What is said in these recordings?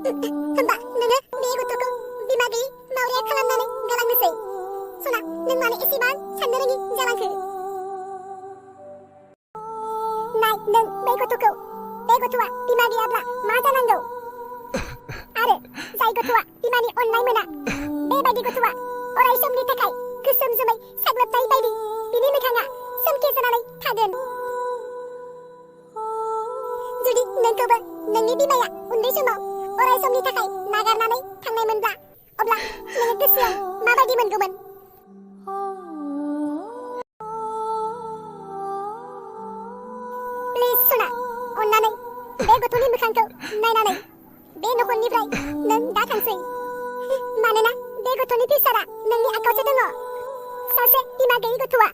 होमबा नोङो बे गथ'खौ बिमा गैयि मावरिया खालामनानै गालांनोसै। सना, नों मानो एसेबां साननो रोङि जालांखो? नाय नों बे गथ'खौ। बे गथ'आ बिमा गैयाब्ला मा जानांगौ? आरो जाय गथ'आ बिमानि अननाय मोना, बेबायदि गथ'आ अराय समनि थाखाय गोसोम जोमै साग्लोबनाय बायदि बिनि मोखाङा सोमखे जानानै थागोन। जुदि नोंखौबो नोंनि बिमाया उन्दै समाव अराय समनि थाखाय नागारनानै थांनायमोनब्ला, अब्ला नोङो गोसोआव माबायदि मोनगौमोन? प्लिज सना, अन्नानै बे गथ'नि मोखांखौ नायनानै बे नखरनिफ्राय नों दा थांसै। मानोना बे गथ'नि फिउचारआ नोंनि आखायावसो दङ। सासे बिमा गैयि गथ'आ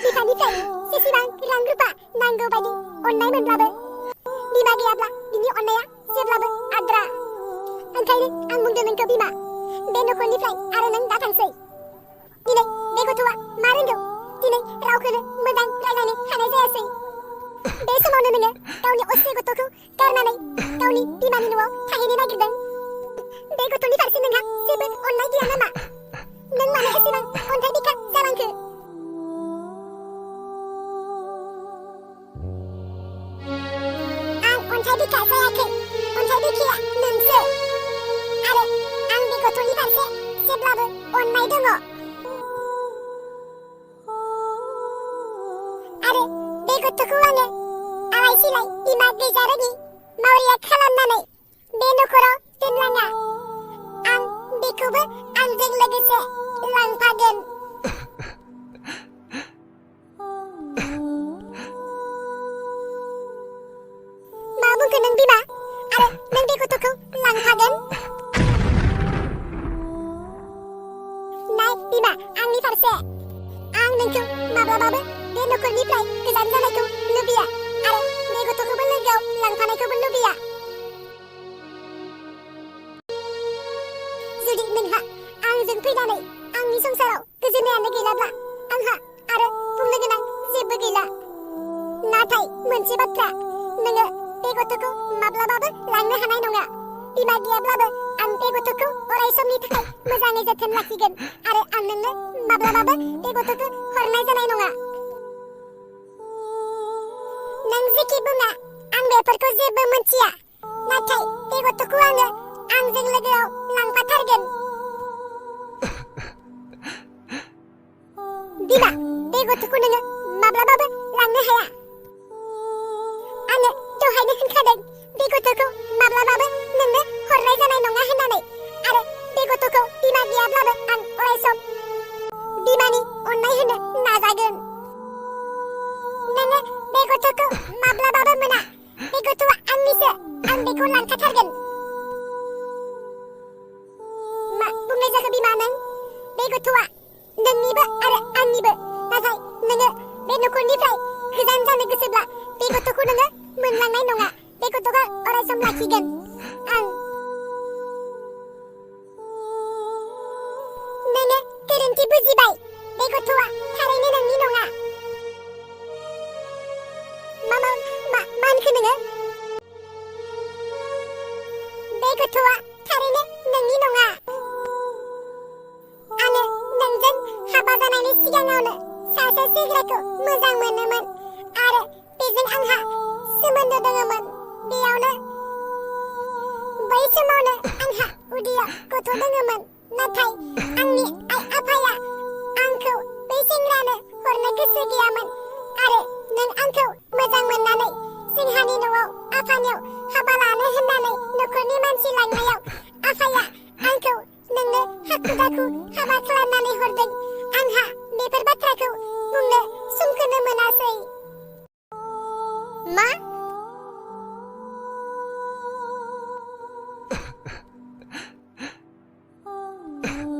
बिफानिफ्राय जेसेबां रां रुफा नांगौ बायदि अननाय मोनब्लाबो, बिमा गैयाब्ला बिनि अननाया जेब्लाबो आद्रा। ओंखायनो आं बुंदों नोंखौ बिमा, बे नखरनिफ्राय आरो नों दा थांसै। दिनै बे गथ'आ मा रोंगौ? दिनै रावखौनो मोजां रायलायनो हानाय जायासै। बे समावनो नोङो गावनि असे गथ'खौ गारनानै गावनि बिमानि न'आव थाहैनो नागिरदों। बे गथ'नि फारसे नोंहा जेबो अननाय गैया नामा? नों मानो एसेबां अन्थाइ बिखा जालांखो? आं अन्थाइ बिखा जायाखै। अन्थाइ बिखाया नोंसो। आरो आं बे गथ'नि फारसे जेब्लाबो अननाय दङ। आरो बे गथ'खौ आङो आलाय सिलाय बिमा गैजारोङि मावरिया खालामनानै बे नखराव दोनलाङा। आं बेखौबो आंजों लोगोसे लांफागोन। मा बुंखो नों बिमा? आरो नों बे गथ'खौ लांफागोन? नाय बिमा, आंनि फारसे। आं नोंखौ माब्लाबाबो बे नखरनिफ्राय गोजान जानायखौ लुबैया, आरो बे गथ'खौबो लोगोआव लांफानायखौबो लुबैया। जुदि नोंहा आंजों फैनानै आंनि संसाराव गोजोननायानो गैलाब्ला, आंहा आरो बुंनो गोनां जेबो गैला। नाथाय मोनसे बाथ्रा, नोङो बे गथ'खौ माब्लाबाबो लांनो हानाय नङा। बिमा गैयाब्लाबो आं बे गथ'खौ अराय समनि थाखाय मोजाङै जोथोन लाखिगोन, आरो आं नोंनो माब्लाबाबो बे गथ'खौ हरनाय जानाय नङा। नों जेखि बुङा, आं बेफोरखौ जेबो मोनथिया। नाथाय बे गथ'खौ आङो आंजों लोगोआव लांफाथारगोन। बिमा, बे गथ'खौ नोङो माब्लाबाबो लांनो हाया। आङो दहायनो होनखादों बे गथ'खौ माब्लाबाबो नोंनो हरनाय जानाय नङा होननानै। आरो बे गथ'खौ बिमा गैयाब्लाबो आं अराय सम बिमानि अननाय होनो नाजागोन। नोङो बे गथ'खौ माब्लाबाबो मोना। बे गथ'आ आंनिसो। आं बेखौ लांखाथारगोन। मा बुंनाय जाखो बिमा नों? बे गथ'आ नोंनिबो आरो आंनिबो। नाथाय नोङो बे नखरनिफ्राय गोजान जानो गोसोब्ला, बे गथ'खौ नोङो मोनलांनाय नङा। बे गथ'खौ अराय सम लाखिगोन आं। नोङो गोरोन्थि बुजिबाय। बे गथ'आ थारैनो नोंनि नङा। मा होनखो नोङो? बे गथ'आ थारैनो नोंनि नङा। आङो नोंजों हाबा जानायनि सिगाङावनो सासे सेंग्राखौ मोजां मोनोमोन, आरो बेजों आंहा सोमोन्दो दङमोन। बेयावनो बै समावनो आंहा उदैयाव गथ' दङमोन। नाथाय आंनि आइ आफाया आंखौ बै सेंग्रानो हरनो गोसो गैयामोन। आरो नों आंखौ मोजां मोननानै जोंहानि न'आव आफानियाव हाबा लानो होननानै नखरनि मानसि लांनायाव आफाया आंखौ नोंनो हाखु दाखु हाबा खालामनानै हरदों। आंहा बेफोर बाथ्राखौ बुंनो समखौनो मोनासै। मा?